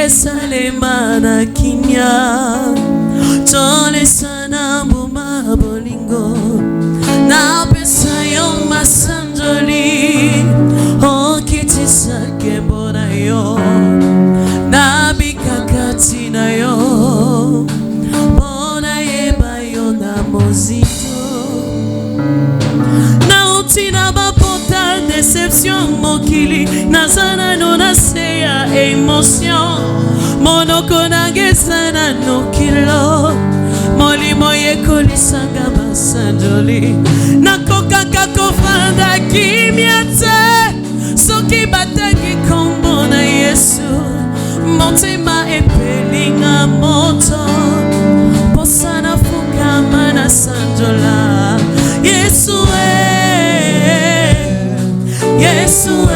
Esalemana kinya tole sana buma bolingo na pesa yo masandoli o kitisa kembona yo na bikakati na yo bona yeba yo na mozito na utina bapota deception mokili nazana no naseya emotion monoko nagesana no kilo molimo yekolisanga basandoli nakokaka kofanda kimia te soki batangi kombo na Yesu motema epelinga moto posana fukama na sandola Yesu Yesu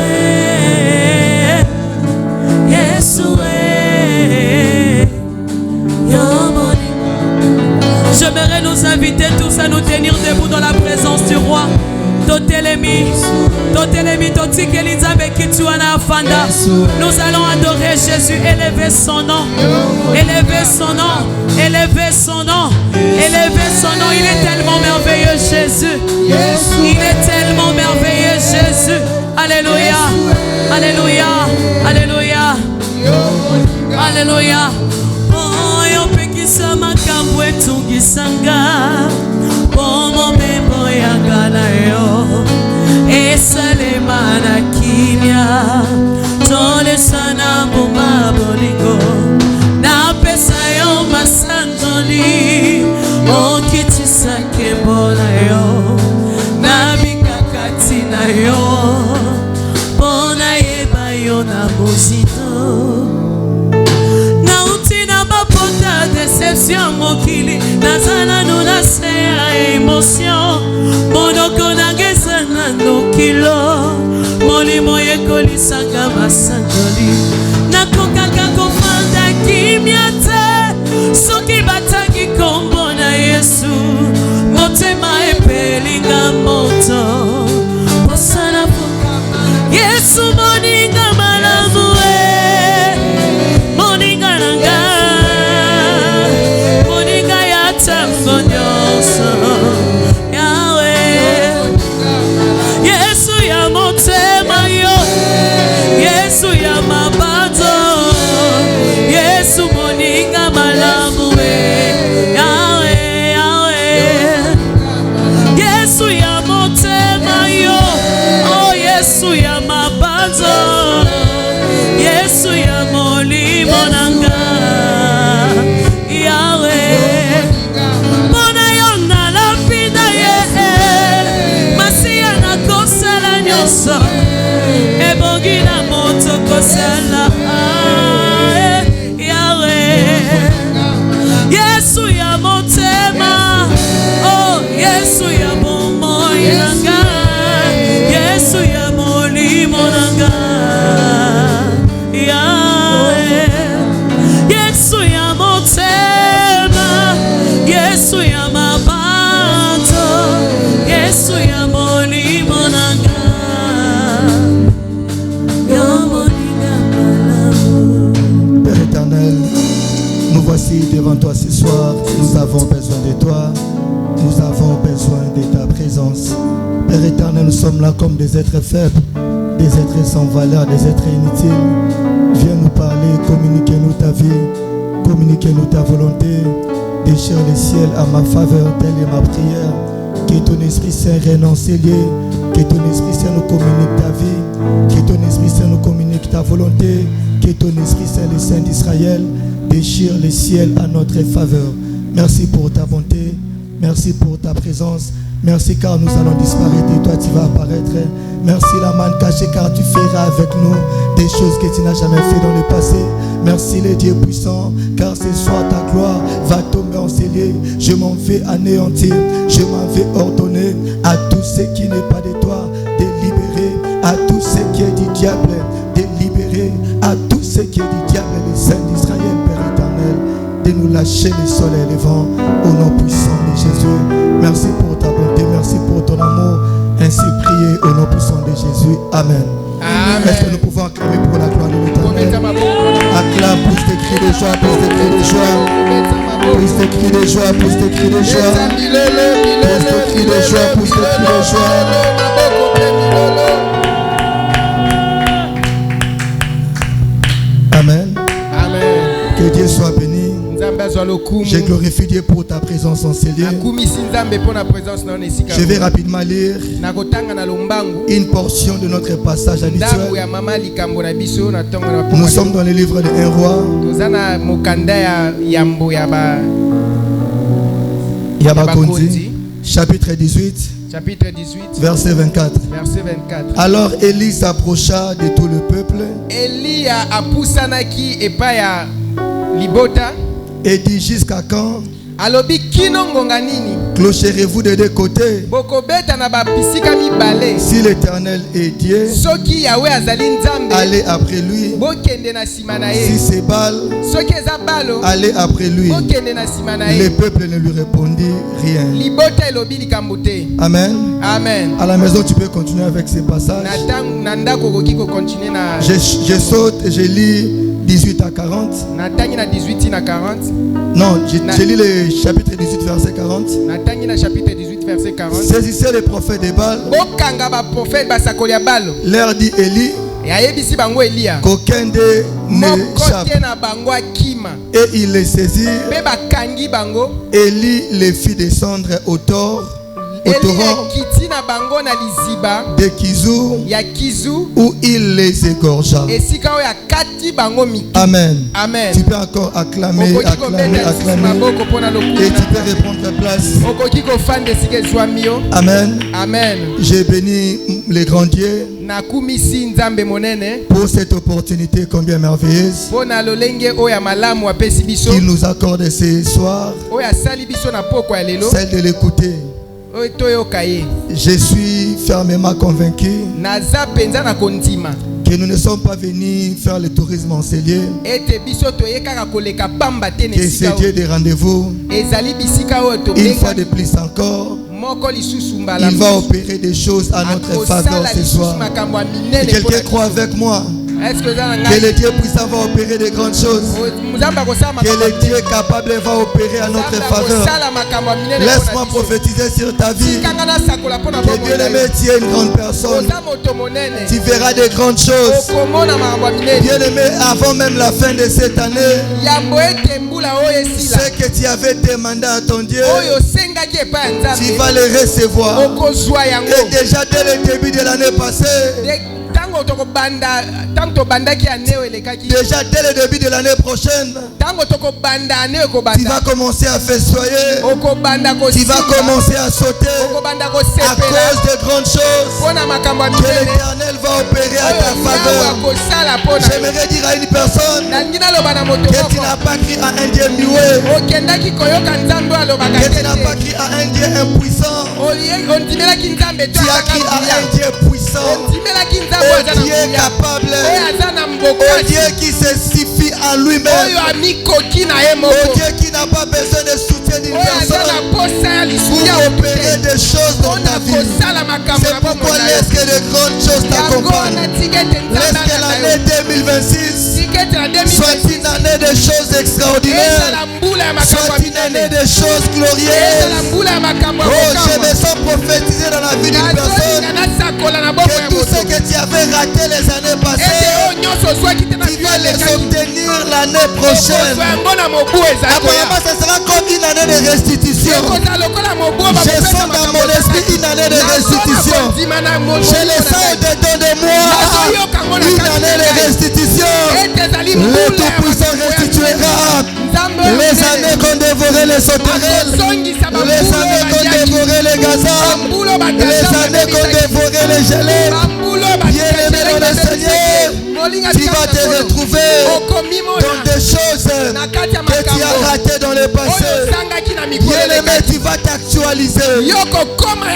Yesu J'aimerais nous inviter tous à nous tenir debout dans la présence du roi. Totelemi, Totik Elizabeth Kituana Afanda. Nous allons adorer Jésus, élever son nom, élever son nom, élever son nom, élever son nom. Il est tellement merveilleux, Jésus. Il est tellement merveilleux, Jésus. Alléluia, alléluia, alléluia, alléluia. Sama kambwe tungisanga Pomo bebo yangana yo Esalema na kimya Tole sana buma bolingo Na pesa yo masandoli Okitisa kembona yo Na bikakati na yo Bona yeba yo na mozito Deception mokili nazana no naseya emotion monoko nagesana no kilo molimo yekolisanga basandoli nakokaka kofanda kimia te soki batangi kombo na Yesu motema epelinga moto posana fukama Yesu moninga malamu moninga nanga Yahweh Yesu ya motema yo Yesu ya mabato Yesu moninga malamu Yahweh Yahweh Yesu ya motema yo Oh Yesu ya mabato Yesu ya molimo nanga Ebogina moto kosala Yahweh Yesu ya motema Oh Yesu ya bomo yanga Yesu ya molimo nanga Yahweh Yesu ya motema Yesu ya mabato Yesu ya molimo nanga Père éternel, nous voici devant toi ce soir. Nous avons besoin de toi. Nous avons besoin de ta présence. Père éternel, nous sommes là comme des êtres faibles, des êtres sans valeur, des êtres inutiles. Viens nous parler, communiquez-nous ta vie, communiquez-nous ta volonté. Déchire le ciel à ma faveur, telle est ma prière. Que ton Esprit Saint règne en ces lieux. Que ton Esprit Saint nous communique ta vie. Que ton Esprit Saint nous communique ta volonté. Que ton Esprit Saint, le Saint d'Israël, déchire le ciel à notre faveur. Merci pour ta bonté. Merci pour ta présence. Merci car nous allons disparaître et toi tu vas apparaître. Merci la main cachée car tu feras avec nous des choses que tu n'as jamais fait dans le passé. Merci le Dieu puissant car ce soir ta gloire va tomber en ces lieux. je m'en vais anéantir, je m'en vais ordonner à tout ce qui n'est pas de toi de libérer, à tout ce qui est du diable de libérer, à tout ce qui est du diable, les saints d'Israël, Père éternel, de nous lâcher le soleil et le vent au nom puissant de Jésus. Merci pour ta bonté, merci pour ton amour. Ainsi prié au nom puissant de Jésus. Amen. Amen. Est-ce que nous pouvons acclamer pour la gloire de l'Éternel? Acclame pour tes cris de joie, pour tes cris de joie, pour tes cris de joie, pour tes cris de joie, pour tes cris de joie, pour tes cris de joie. Amen. Amen. Que Dieu soit béni. Je glorifie Dieu pour ta présence en ces lieux. Je vais rapidement lire une portion de notre passage habituel. Nous sommes dans le livre de 1 Roi. Yabakondi, chapitre 18. Chapitre 18, verset 24. Verset 24. Alors Élie s'approcha de tout le peuple. Élie a pousanaki et pas ya libota. Et dit jusqu'à quand alobi kino ngonga nini clocherez-vous de deux côtés? Bokobeta na ba pisika mibale. Si l'Éternel est Dieu, soki Yahweh azali nzambe, allez après lui. Bokende na sima na ye. Si c'est Baal, soki eza balo, allez après lui. Bokende na sima na ye. Le peuple ne lui répondit rien. Libota elobi likambo te. Amen. Amen. À la maison, tu peux continuer avec ces passages. Je saute et je lis 18 à 40. Non, je lis le chapitre 18, verset 40. Saisissez les prophètes de Baal. Leur dit Élie, qu'aucun d'eux n'échappe. Et ils les saisirent. Élie les fit descendre au torrent de Kizou, où il les égorgea. Amen. Amen. Tu peux encore acclamer. Et tu peux reprendre place. Amen. Amen. J'ai béni les grands dieux pour cette opportunité combien merveilleuse qu'il nous accorde ce soir, celle de l'écouter. Je suis fermement convaincu que nous ne sommes pas venus faire le tourisme en ces lieux, que c'est Dieu des rendez-vous. Une fois de plus encore, il va opérer des choses à notre faveur ce soir. Et quelqu'un croit avec moi que le Dieu puissant va opérer de grandes choses, que le Dieu capable va opérer à notre faveur. Laisse-moi prophétiser sur ta vie que bien-aimé, tu es une grande personne, tu verras de grandes choses. Bien-aimé, avant même la fin de cette année, ce que tu avais demandé à ton Dieu, tu vas le recevoir. Et déjà dès le début de l'année passée, déjà dès le début de l'année prochaine, tu vas commencer à festoyer, tu vas commencer à sauter à cause de grandes choses que l'Éternel va opérer à ta faveur. J'aimerais dire à une personne que tu n'as pas crié à un Dieu muet, que tu n'as pas crié à un Dieu impuissant, tu as crié à un Dieu puissant, au Dieu capable, au Dieu qui se suffit à lui-même, au Dieu qui n'a pas besoin de soutien d'une personne pour opérer des choses dans ta vie. C'est pourquoi laisse que de grandes choses t'accompagnent. Laisse que l'année 2026 soit une année de choses extraordinaires, soit une année de choses glorieuses. Oh, je me sens prophétiser dans la vie d'une personne que tout ce que tu avais raté les années passées, tu vas les obtenir l'année prochaine. Apparemment, ce sera comme une année de restitution. Je sens dans mon esprit une année de restitution. Je le sens au-dedans de moi. Une année de restitution. Le Tout-Puissant restituera les années qu'on dévorait les sauterelles, les années qu'on dévorait les gazans, les années qu'on dévorait les gelées. Bien-aimé dans le Seigneur, tu vas te retrouver dans des choses que tu as raté dans le passé, bien-aimé, tu vas t'actualiser.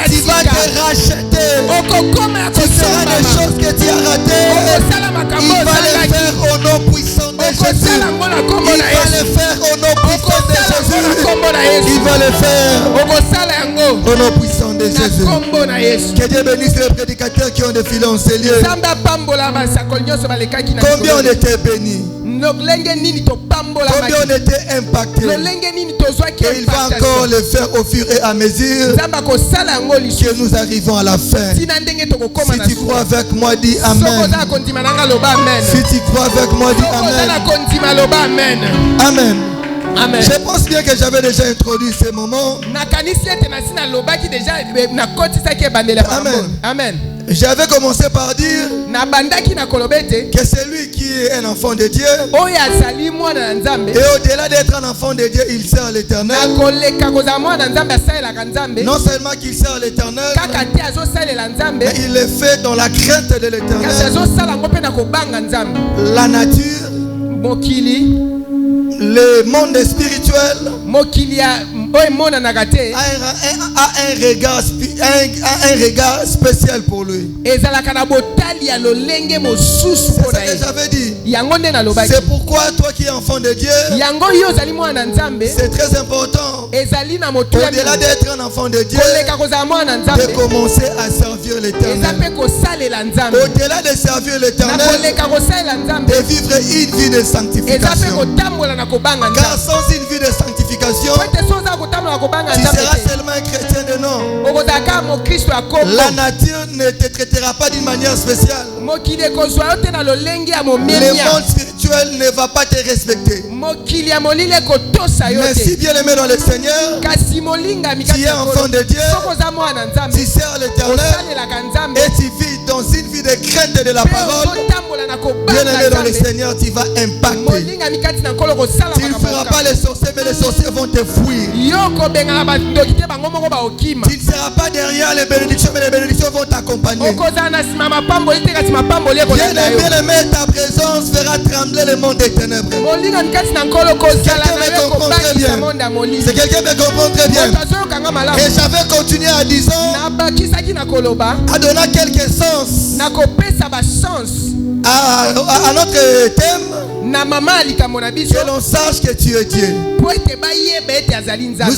Tu vas te racheter. Tu feras des choses que tu as ratées. Il va les faire au nom puissant de Jésus. Il va les faire au nom puissant de Jésus. Il va les faire au nom puissant de Jésus. Que Dieu bénisse les prédicateurs qui ont défilé en ces lieux. Combien on était bénis. Combien on était impactés. Et il va encore le faire au fur et à mesure que nous arrivons à la fin. Si tu crois avec moi, dis Amen. Si tu crois avec moi, dis Amen. Amen. Amen. Je pense bien que j'avais déjà introduit ce moment. Amen. Amen. J'avais commencé par dire que c'est lui qui est un enfant de Dieu. Et au-delà d'être un enfant de Dieu, il sert l'Éternel. Non seulement qu'il sert l'Éternel, mais il le fait dans la crainte de l'Éternel. La nature, le monde spirituel a un regard spécial pour lui. C'est ce que j'avais dit. C'est pourquoi toi qui es enfant de Dieu, c'est très important, au-delà d'être un enfant de Dieu, de commencer à servir l'Éternel. Au-delà de servir l'Éternel, de vivre une vie de sanctification. Car sans une vie de sanctification, tu seras seulement un chrétien de nom. La nature ne te traitera pas d'une manière spéciale. Le monde spirituel ne va pas te respecter. Mais si bien aimé dans le Seigneur, tu es enfant de Dieu, tu sers l'Éternel et tu vis dans une vie de crainte de la parole. Bien aimé dans le Seigneur, tu vas impacter. Tu ne feras pas les sorciers, mais les sorciers vont te fuir. Tu ne seras pas derrière les bénédictions, mais les bénédictions vont t'accompagner. Bien aimé, ta présence fera trembler le monde des ténèbres. Quelqu'un me comprend très bien. C'est quelqu'un me comprend très bien. Et j'avais continué en disant, à donner quelques sens à notre thème. Que l'on sache que tu es Dieu. Nous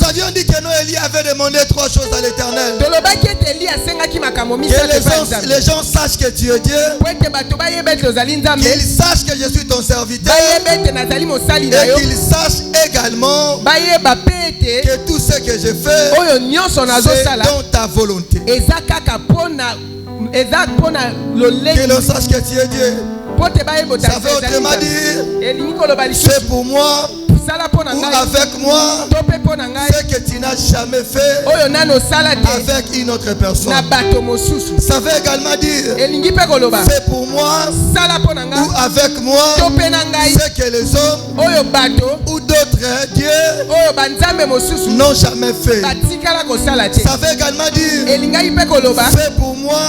avions dit que Noélie avait demandé 3 choses à l'Éternel. Que les gens sachent que tu es Dieu. Qu'ils sachent que je suis ton serviteur. Et qu'ils sachent également que tout ce que je fais, c'est dans ta volonté. Que l'on sache que tu es Dieu. Ça veut autrement dire, c'est pour moi ou avec moi ce que tu n'as jamais fait avec une autre personne. Ça veut également dire, c'est pour moi ou avec moi ce que les hommes ou d'autres dieux n'ont jamais fait. Ça veut également dire, c'est pour moi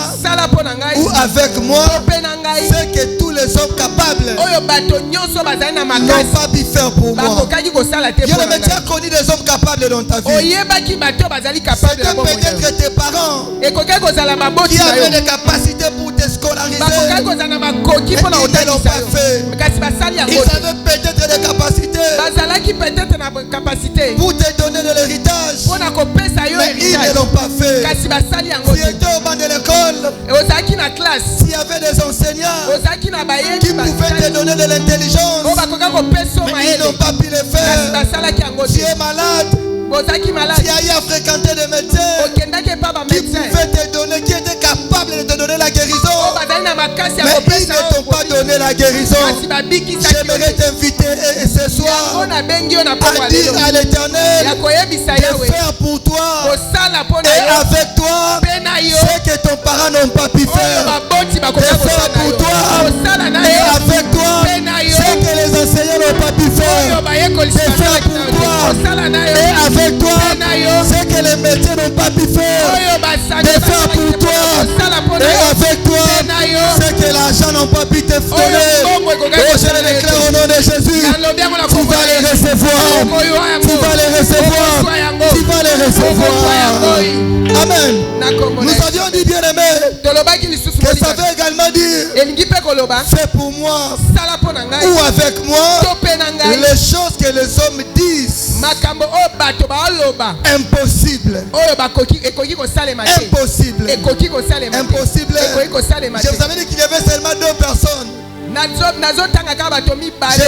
ou avec moi ce que tous les hommes capables n'ont pas pu faire pour moi. Mais tu as connu des hommes capables dans ta vie. C'était peut-être tes parents qui avaient des capacités pour te scolariser. Ils ne l'ont pas fait. Ils avaient peut-être des capacités pour te donner de l'héritage. Mais ils ne l'ont pas fait. Tu étais au banc de l'école. S'il y avait des enseignants qui pouvaient te donner de l'intelligence, mais ils n'ont pas pu le faire. Tu es malade. Tu as eu à fréquenter des médecins qui pouvaient te donner, qui étaient capables de te donner la guérison, mais ils ne t'ont pas donné la guérison. J'aimerais t'inviter ce soir à dire à l'Éternel de faire pour toi et avec toi ce que ton parent n'ont pas pu faire, de faire pour toi et avec toi ce que les enseignants n'ont pas pu faire, de faire pour toi et avec toi ce que les médecins n'ont pas pu faire, de faire pour toi et avec toi ce que l'argent n'ont pas pu te donner. Oh, je le déclare au nom de Jésus, tu vas les recevoir. Tu vas les recevoir. Tu vas les recevoir. Amen. Nous avions dit, bien aimé, que ça veut également dire, c'est pour moi ou avec moi les choses que les hommes disent. Impossible. Impossible. Impossible. Je vous avais dit qu'il y avait seulement 2 personnes. Je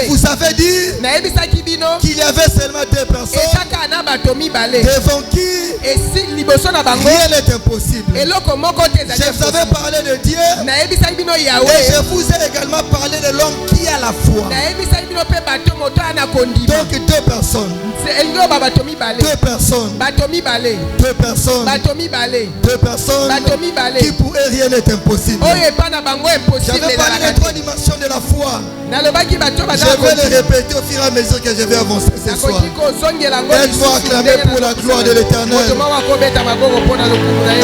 vous avais dit qu'il y avait seulement 2 personnes devant qui rien n'est impossible. Je vous avais parlé de Dieu et je vous ai également parlé de l'homme qui a la foi. Donc 2 personnes. 2 personnes. 2 personnes. 2 personnes qui pour eux rien n'est impossible. J'avais parlé de 3 dimensions de la foi. Je vais les répéter au fur et à mesure que je vais avancer ce soir. Aide-moi à acclamer pour la gloire de l'Éternel.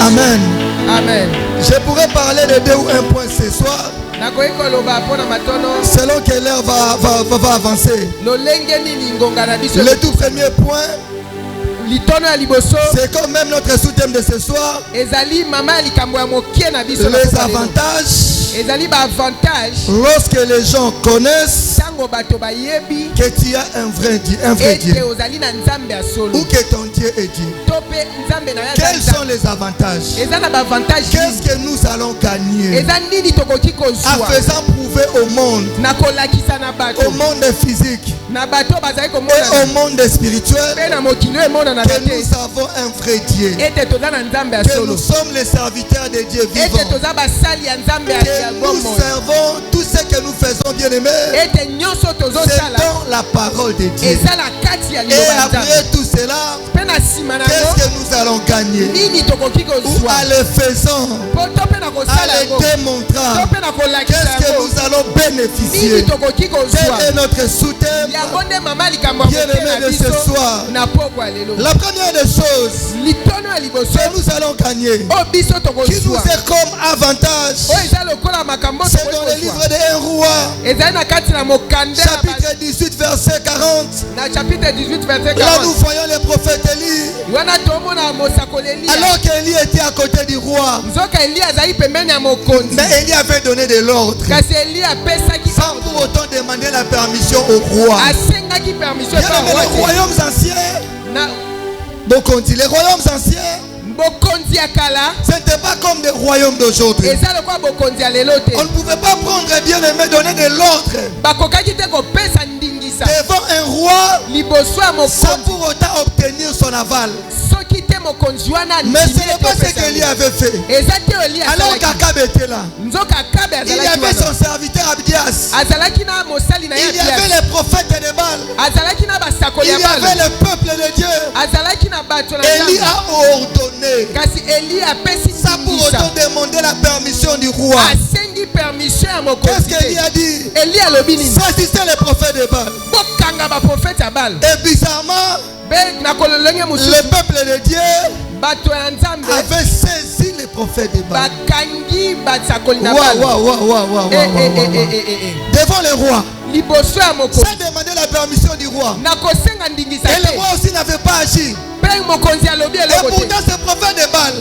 Amen. Amen. Je pourrais parler de 2 ou 1 point ce soir, selon que l'heure va avancer. Le tout premier point, c'est comme même notre sous-thème de ce soir, les avantages lorsque les gens connaissent que tu as un vrai Dieu ou que ton Dieu est Dieu. Quels sont les avantages? Qu'est-ce que nous allons gagner en faisant prouver au monde physique et au monde spirituel que nous avons un vrai Dieu, que nous sommes les serviteurs de Dieu vivant, que nous servons tout ce que nous faisons, bien aimés, c'est dans la parole de Dieu. Et après tout cela, qu'est-ce que nous allons gagner? Ou en le faisant, en le démontrant, qu'est-ce que nous allons bénéficier? Quel est notre soutien, bien aimé, de ce soir? La première des choses que nous allons gagner, qui nous est comme avantage, c'est dans le livre de 1 Roi, chapitre 18, verset 40. Là nous voyons le prophète Élie. Alors qu'Élie était à côté du roi, mais Élie avait donné de l'ordre sans pour autant demander la permission au roi. Les royaumes anciens, donc on dit les royaumes anciens, ce n'était pas comme des royaumes d'aujourd'hui. On ne pouvait pas prendre, bien aimé, donner de l'ordre devant un roi sans pour autant obtenir son aval. Mais ce n'est pas ce qu'Élie avait fait. Alors qu'Akab était là, il y avait son serviteur Abdias, il y avait les prophètes de Baal, il y avait le peuple de Dieu. Élie a ordonné sans pour autant demander la permission du roi. Qu'est-ce qu'Élie a dit? Saisissez les prophètes de Baal. Et bizarrement, le peuple de Dieu avait saisi les prophètes de Baal. Devant le roi, sans demander la permission du roi. Et le roi aussi n'avait pas agi. Et pourtant ce prophète de Baal,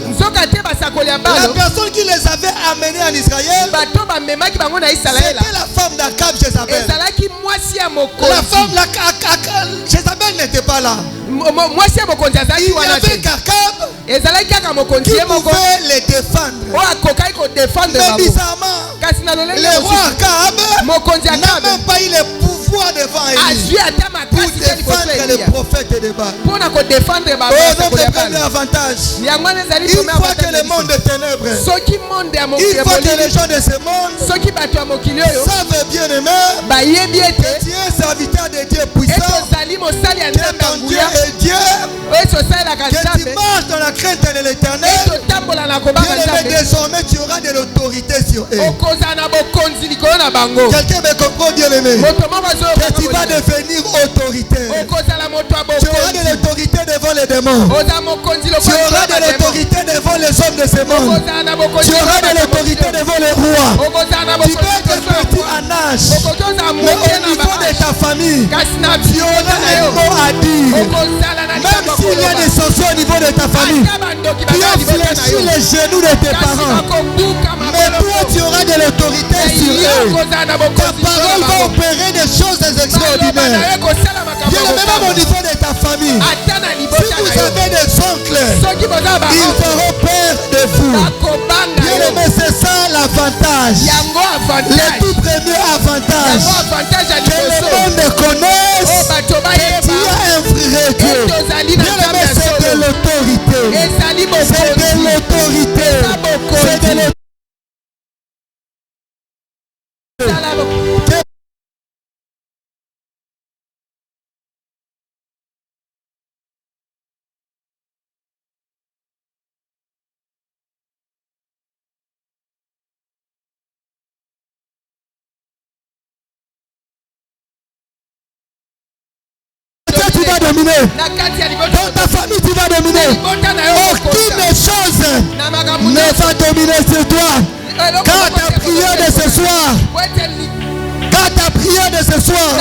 la personne qui les avait amenés en Israël, c'était la femme d'Akab, Jézabel. La femme Jézabel n'était pas là. Il y avait qu'Akab qui pouvait les défendre. Mais bizarrement, le roi Akab n'a même pas eu le pouvoir devant Élie pour défendre les prophètes de Baal. Oh, notre premier avantage, une fois que le monde est ténèbres, une fois que les gens de ce monde savent bien aimer que tu es serviteur de Dieu puissant, que ton Dieu est Dieu, que tu marches dans la crainte de l'Éternel, bien aimé, désormais tu auras de l'autorité sur eux. Quelqu'un me comprend, bien aimé, que tu vas devenir autoritaire. Tu auras de l'autorité devant les démons. Tu auras de l'autorité devant les hommes de ce monde. monde. Tu auras de l'autorité devant les rois. Tu peux être petit en âge, mais au niveau de ta famille, tu auras un mot à dire. Même s'il y a des sorciers au niveau de ta famille, tu as fléchi les genoux de tes parents, mais toi tu auras de l'autorité sur eux. Ta parole va opérer des choses extraordinaires. Bien même au niveau de ta famille, si vous avez des oncles, ils feront peur de vous. Bien aimé, c'est ça l'avantage. Le tout premier avantage que le monde connaisse que tu as un vrai Dieu. Bien aimé, c'est de l'autorité. C'est de l'autorité. C'est de l'autorité. Tu vas dominer. Dans ta famille, tu vas dominer. Aucune chose ne va dominer sur toi. Car ta prière de ce soir,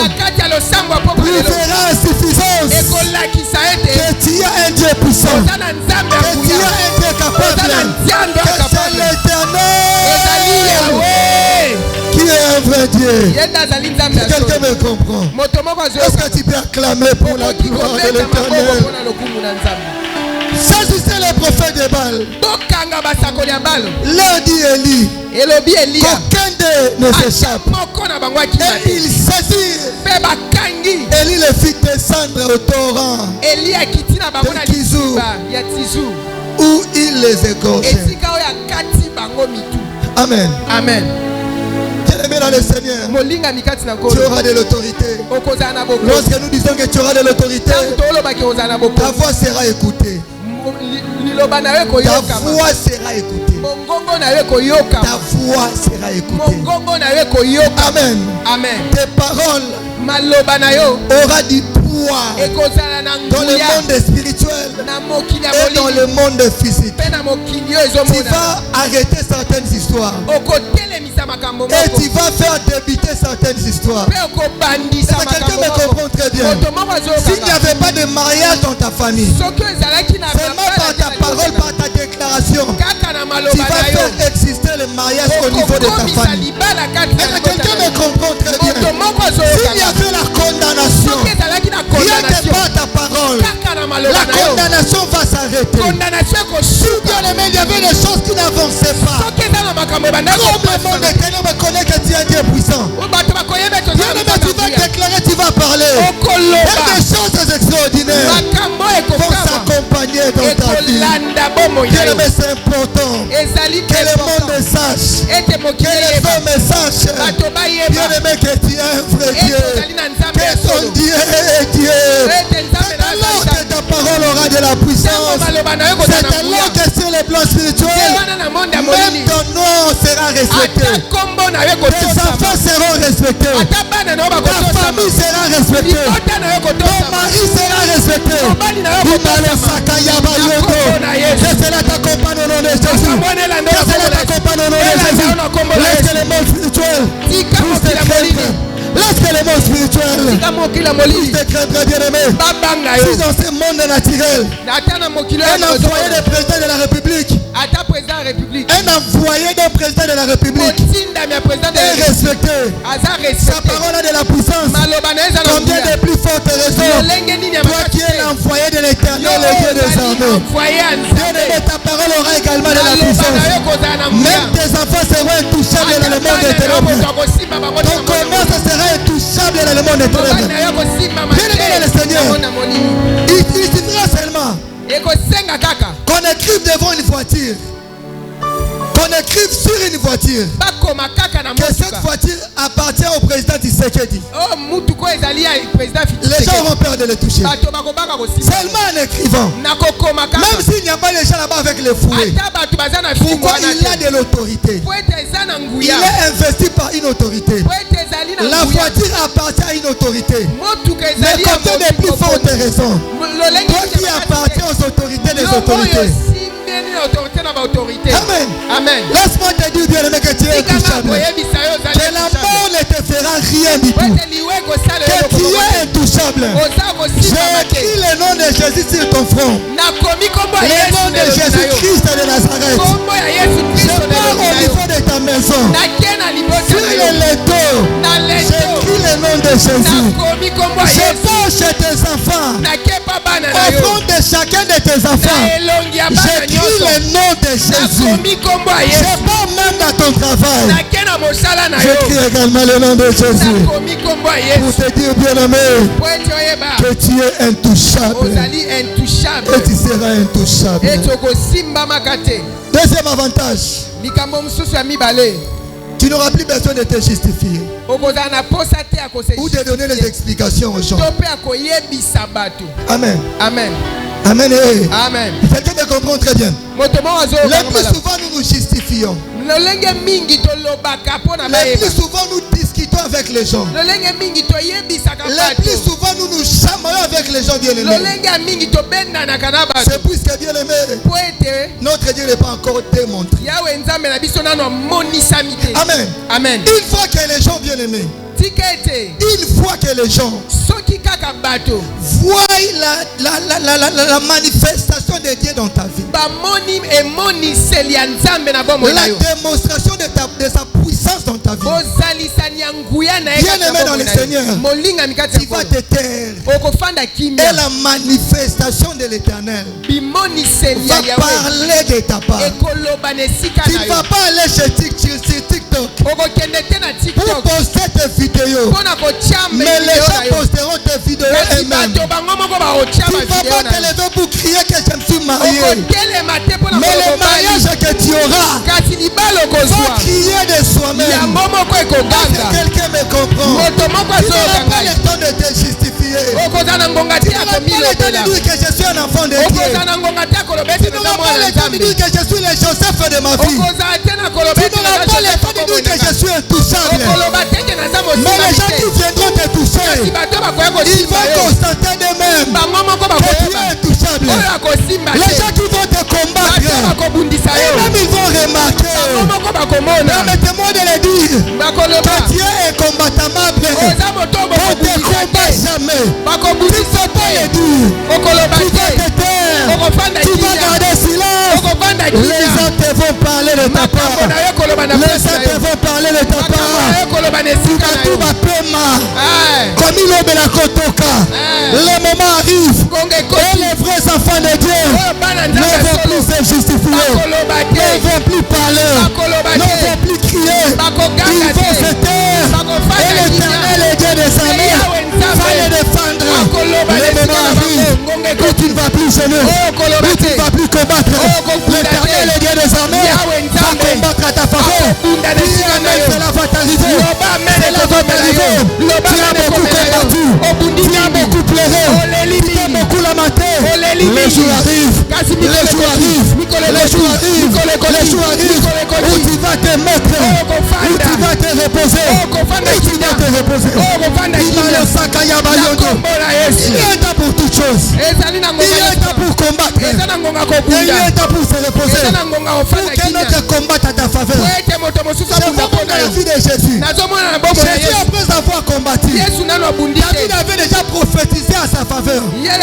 prouvera insuffisance que tu as un Dieu puissant, que tu as un Dieu capable, que c'est l'Éternel qui est un vrai Dieu. Quelqu'un me comprend? Est-ce que tu peux acclamer pour la gloire de l'Éternel? Saisissez les prophètes de Baal. Leur dit Élie, qu'aucun d'eux ne s'échappe. Et il saisit. Élie le fit descendre au torrent de Kizou, où il les égorgeait. Amen. Amen. Bien-aimé dans le Seigneur, tu auras de l'autorité. Lorsque nous disons que tu auras de l'autorité, ta voix sera écoutée. Ta voix sera écoutée. Ta voix sera écoutée. Amen. Amen. Tes paroles aura du poids dans le monde spirituel et dans le monde physique. Tu vas arrêter certaines histoires et tu vas faire débuter certaines histoires. Est-ce que quelqu'un me comprend très bien? S'il n'y avait pas de mariage dans ta famille, seulement par ta parole, par ta déclaration, tu vas faire exister le mariage au niveau de ta famille. Est-ce que quelqu'un me comprend très bien? S'il y avait la condamnation, rien que par ta parole, la condamnation va s'arrêter. Si bien aimé, il y avait des choses qui n'avançaient pas. Comme le monde éternel me connaît que tu es un Dieu puissant. Bien aimé, tu vas déclarer, tu vas parler. Et des choses extraordinaires vont s'accompagner dans ta vie. Bien aimé, c'est important que le monde sache, que les hommes sachent, bien aimé, que tu es un vrai Dieu, que ton Dieu est Dieu. C'est alors que ta parole aura de la puissance. C'est alors que sur le plan spirituel, même ton nom sera respecté. Tes enfants seront respectés. Ta famille sera respectée. Ton mari sera respecté. Que cela t'accompagne au nom de Jésus. Que cela t'accompagne au nom de Jésus. Laisse que le monde spirituel puisse te craindre. Laisse que le monde spirituel puisse te craindre, bien-aimé. Si dans ce monde naturel, un envoyé du président de la République, un envoyé d'un président de la République est respecté. Sa parole a de la puissance. Combien de plus fortes raisons, toi qui es l'envoyé de l'Éternel, le Dieu des armées, bien-aimé, ta parole aura également de la puissance. Même tes enfants seront intouchables dans le monde des ténèbres. Ton commerce sera intouchable dans le monde des ténèbres. Bien-aimé dans le Seigneur, il suffira seulement qu'on écrive devant une voiture, qu'on écrive sur une voiture que cette voiture appartient au président Tshisekedi. Les gens auront peur de le toucher. Seulement en écrivant. Même s'il n'y a pas les gens là-bas avec les fouets. Pourquoi il a de l'autorité? Il est investi par une autorité. La voiture appartient à une autorité. Mais combien de plus fortes raisons, toi qui appartiens aux autorités des autorités, autorité. Amen. Amen. Laisse-moi te dire, bien aimé, que tu es intouchable. Que la mort ne te fera rien du tout. Que tu es intouchable. J'ai écrit le nom de Jésus sur ton front. Le nom de Jésus-Christ de Nazareth. Je pars au niveau de ta maison. Sur le leto. J'écris le nom de Jésus. Je pars chez tes enfants. Au front de chacun de tes enfants. J'écris le nom de Jésus. Je pars même dans ton travail. J'écris également le nom de Jésus. Pour te dire, bien aimé, que tu es intouchable. Et tu seras intouchable. Deuxième avantage, tu n'auras plus besoin de te justifier ou de donner les explications aux gens. Amen. Amen. Amen. Amen. Quelqu'un me comprend très bien. Le plus souvent, nous nous justifions. Le plus souvent, nous discutons avec les gens. Le plus souvent, nous nous chamaillons avec les gens bien-aimés. C'est puisque bien-aimé, notre Dieu n'est pas encore démontré. Amen. Amen. Une fois que les gens bien-aimés, une fois que les gens voient la manifestation de Dieu dans ta vie, la démonstration de sa puissance dans ta vie, bien-aimé dans le Seigneur, tu vas te taire et la manifestation de l'Éternel va parler de ta part. Tu ne vas pas aller sur TikTok pour poster tes vidéos, mais les gens posteront tes vidéos eux-mêmes. Tu ne vas pas te lever pour crier que je me suis marié, mais le mariage que tu auras va crier de soi-même. Quelqu'un me comprend? Tu n'auras pas le temps de te justifier. Tu n'auras pas le temps de dire que je suis un enfant de Dieu. Tu n'auras pas le temps de dire que je suis le Joseph de ma vie. Tu n'auras pas le temps de dire que je suis intouchable. Mais les gens qui viendront te toucher, ils vont constater d'eux-mêmes que tu es intouchable. Les gens qui vont te combattre, eux-mêmes ils vont remarquer. Permettez-moi de le dire, que tu es incombattable. On ne te combat jamais. Tu ne peux pas le dire. Tu vas te taire. Tu vas garder silence. Les autres vont parler de ta part. Les autres vont parler de ta part. Tu vas tout paiement. Comme il est de la Kotoka. Le moment arrive. Et les vrais enfants de Dieu ne vont plus se justifier. Ne vont plus parler. Ne vont plus crier. Ils vont se taire. Et l'Éternel est Dieu des armées va les défendre. Le moment arrive où tu ne vas plus gêner, où tu ne vas plus combattre. L'Éternel est Dieu des armées va combattre à ta faveur. Cela va t'arriver. Cela va t'arriver. Tu as beaucoup combattu. Tu as beaucoup pleuré. Tu as beaucoup lamenté. Les jours arrivent. Les jours arrivent. Les jours arrivent. Les jours arrivent où tu vas te mettre, où tu vas te reposer, où tu vas te reposer. Il est temps pour toutes choses. Il est temps pour combattre. Et il est temps pour se reposer. Pour que notre combat à ta faveur. Je vois dans la vie de Jésus. Jésus, après avoir combattu, David avait déjà prophétisé à sa faveur. Il a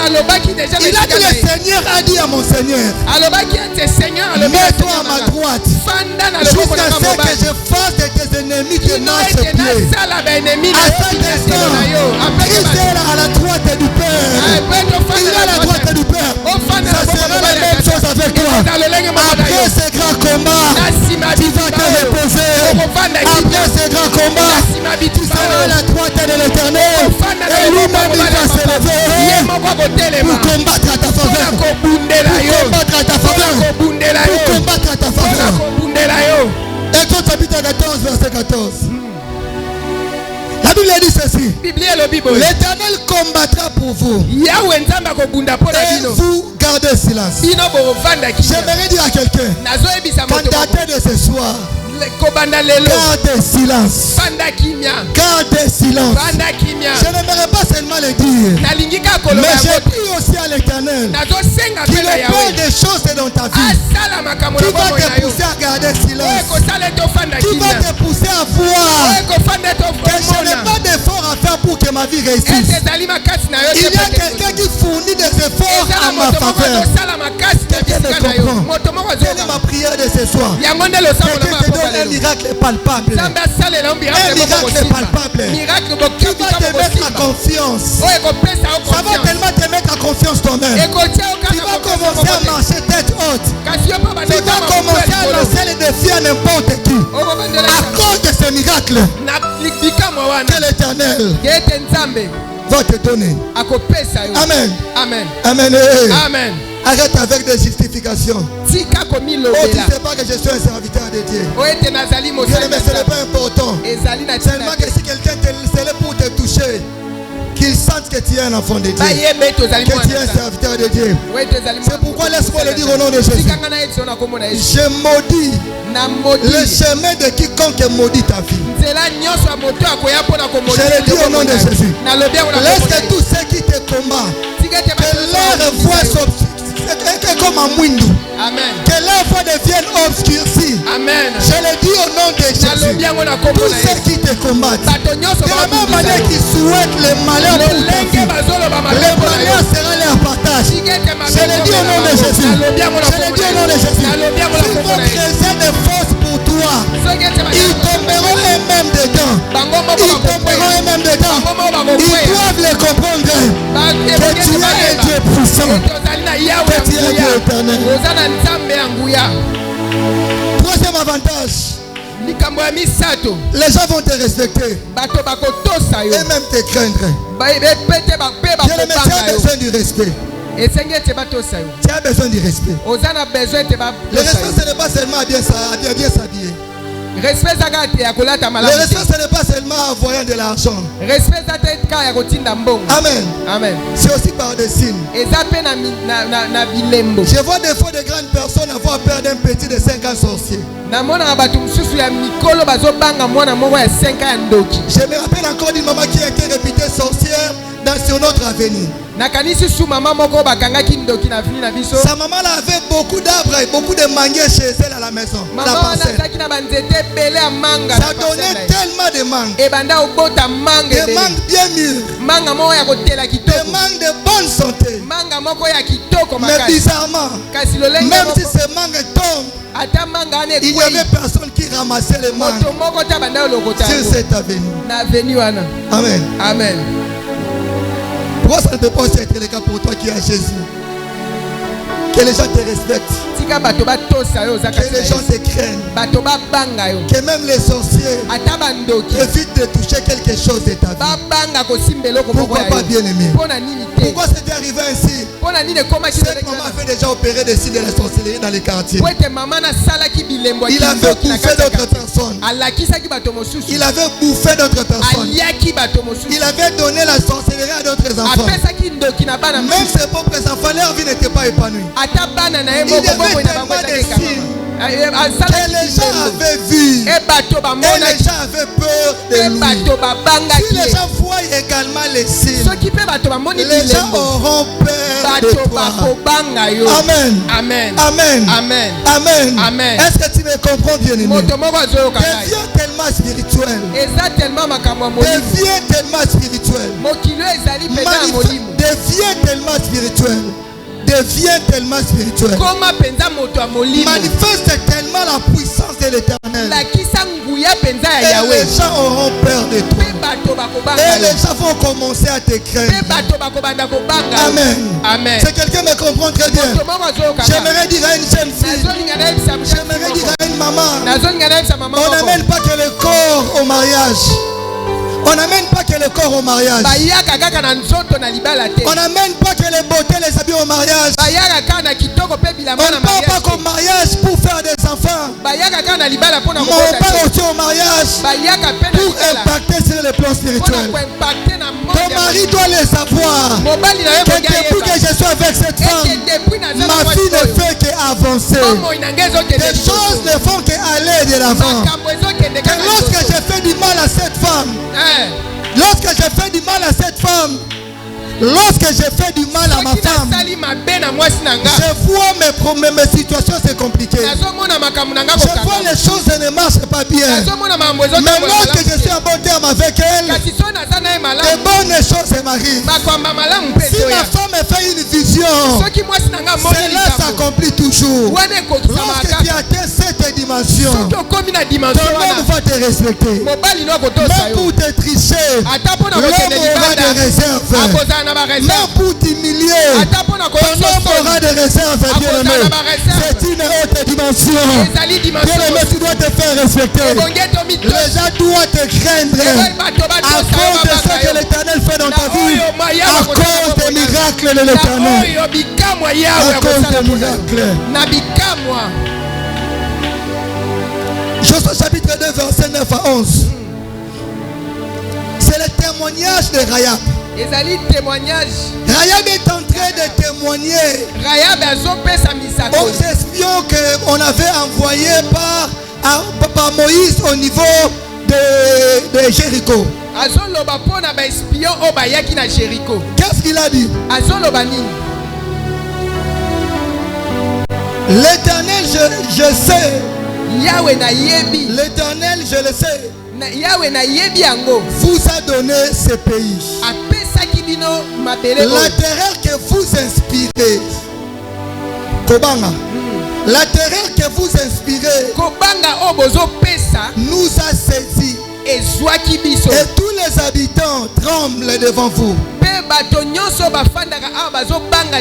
dit, le Seigneur a dit à mon Seigneur, mets-toi à ma droite jusqu'à ce que je fasse de tes ennemis tes marches pieds. À cet instant, Christ est à la droite du Père. Il est à la droite du Père. Ça sera la même chose avec toi. Après ce grand combat, tu vas te reposer. Après ce grand combat, tu seras à la droite de l'Éternel. Et lui-même il va se lever pour combattre à ta faveur. Pour combattre à ta faveur. Pour combattre à ta faveur. Et toi tu habites à 14, verset 14. La Bible dit ceci. L'Éternel combattra pour vous. Et vous gardez silence. J'aimerais dire à quelqu'un, quand daté de ce soir, Garde silence. Garde silence. Je n'aimerais pas seulement le dire, mais j'ai pris aussi à l'Éternel qu'il opère des choses dans ta vie, qui va te pousser à garder silence, qui va te pousser à voir que je n'ai pas d'efforts à faire pour que ma vie réussisse. Il y a quelqu'un qui fournit des efforts à ma faveur. Quelqu'un me comprend. Quelle est ma prière de ce soir? Quelqu'un te donne un miracle palpable. Un miracle palpable. Qui va te mettre en confiance. Ça va tellement te mettre en confiance toi-même. Tu vas commencer à marcher tête haute. Tu vas commencer à lancer les défis à n'importe qui. À cause de ce miracle que l'Éternel va te donner. Amen. Amen. Amen. Amen. Arrête avec des justifications. Oh, tu ne sais pas que je suis un serviteur de Dieu. Bien, mais ce n'est pas important. Seulement que si quelqu'un te lève pour te toucher, qu'il sente que tu es un enfant de Dieu, que tu es un serviteur de Dieu. C'est pourquoi laisse-moi le dire au nom de Jésus. Je maudis le chemin de quiconque maudit ta vie. Je le dis au nom de Jésus. Laisse que tous ceux qui te combattent, que leur voix s'obscure comme un mouindou. Que leur voix devienne obscurcie. Je le dis au nom de Jésus. Tous ceux qui te combattent, de la même manière qu'ils souhaitent le malheur pour ta vie, le malheur sera leur partage. Je le dis au nom de Jésus. Je le dis au nom de Jésus. S'ils vont creuser des fosses pour toi, ils tomberont eux-mêmes dedans. Ils tomberont eux-mêmes dedans. Ils doivent le comprendre que tu es un Dieu puissant, que tu es un Dieu éternel. Troisième avantage, les gens vont te respecter et même te craindre. Bien-aimé, tu as besoin du respect. Tu as besoin du respect. Le respect, ce n'est pas seulement à bien s'habiller. Le respect, ce n'est pas seulement en voyant de l'argent. Amen. Amen. C'est aussi par des signes. Je vois des fois de grandes personnes avoir peur d'un petit de 5 ans sorcier. Je me rappelle encore d'une maman qui a été réputée sorcière sur notre avenue. Sa maman avait beaucoup d'arbres et beaucoup de manguiers chez elle à la maison. Ça donnait tellement de mangues. Des mangues bien mûres. Des mangues de bonne santé. Mais bizarrement, même si ces mangues tombent, il y avait personne qui ramassait les mangues sur cette avenue. Amen. Amen. Pourquoi ça ne peut pas aussi être le cas pour toi qui as Jésus? Que les gens te respectent. Que les gens te craignent. Que même les sorciers évitent de toucher quelque chose de ta vie. Pourquoi pas, bien aimé? Pourquoi c'est arrivé ainsi? Cette maman avait déjà opéré des signes de la sorcellerie dans les quartiers. Il avait bouffé d'autres personnes. Il avait bouffé d'autres personnes. Il avait donné la sorcellerie à d'autres enfants. Même ses propres enfants, leur vie n'était pas épanouie. Il y avait tellement de signes que les gens avaient vu et les gens avaient peur de lui. Si les gens voient également les signes, les gens auront peur de toi. Amen. Amen. Amen. Amen. Amen. Amen. Est-ce que tu me comprends, bien-aimé? Deviens tellement spirituel. Deviens tellement spirituel. Deviens tellement spirituel. Deviens tellement spirituel. Manifeste tellement la puissance de l'Éternel. Et les gens auront peur de toi. Et les gens vont commencer à te craindre. Amen. Amen. Si quelqu'un me comprend très bien, j'aimerais dire à une jeune fille, j'aimerais dire à une maman, on n'amène pas que le corps au mariage. On n'amène pas que le corps au mariage. On n'amène pas que les beautés, les habits au mariage. On ne part pas qu'au mariage pour faire des enfants. Mais on part aussi au mariage pour impacter sur le plan spirituel. Ton mari doit le savoir. Que depuis que je suis avec cette femme, ma fille ne fait avancer. Les choses ne font qu'aller de l'avant. Et lorsque j'ai fait du mal à cette femme, lorsque j'ai fait du mal à cette femme, lorsque j'ai fait du mal à ma femme, je vois mes situations c'est compliqué. Je vois les choses ne marchent pas bien. Mais lorsque je suis en bon terme avec elle, de bonnes choses m'arrivent. Si ma femme fait une vision, cela s'accomplit toujours. Lorsque tu atteins cette dimension, ton homme va te respecter. Même pour te tricher, l'homme aura des réserves. Même pour t'humilier, ton homme aura des réserves, bien-aimé. C'est une autre dimension. Bien-aimé, tu dois te faire respecter. Les gens doivent te craindre à cause de ce que l'Éternel fait dans ta vie, à cause des miracles de l'Éternel. À cause des miracles. Josué chapitre 2, verset 9 à 11. C'est le témoignage de Rahab. Rahab est en train de témoigner aux espions qu'on avait envoyés par Moïse au niveau de Jéricho. Qu'est-ce qu'il a dit? L'Éternel, je sais. L'Éternel, je le sais, vous a donné ce pays. La terreur que vous inspirez, la terreur que vous inspirez nous a saisis. Et tous les habitants tremblent devant vous.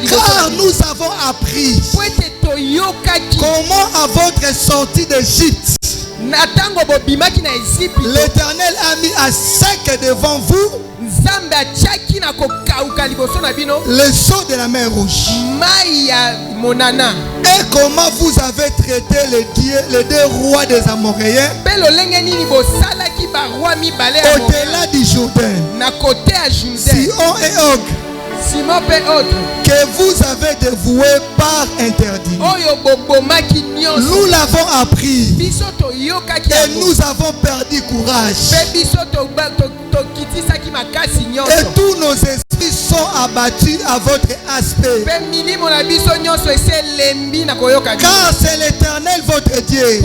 Car nous avons appris comment à votre sortie d'Égypte, l'Éternel a mis à sec devant vous le sceau de la mer Rouge. Et comment vous avez traité les deux rois des Amoréens au-delà du Jourdain, Sihon et Og, que vous avez dévoué par interdit. Nous l'avons appris et nous avons perdu courage. Et tous nos esprits sont abattus à votre aspect. Car c'est l'Éternel votre Dieu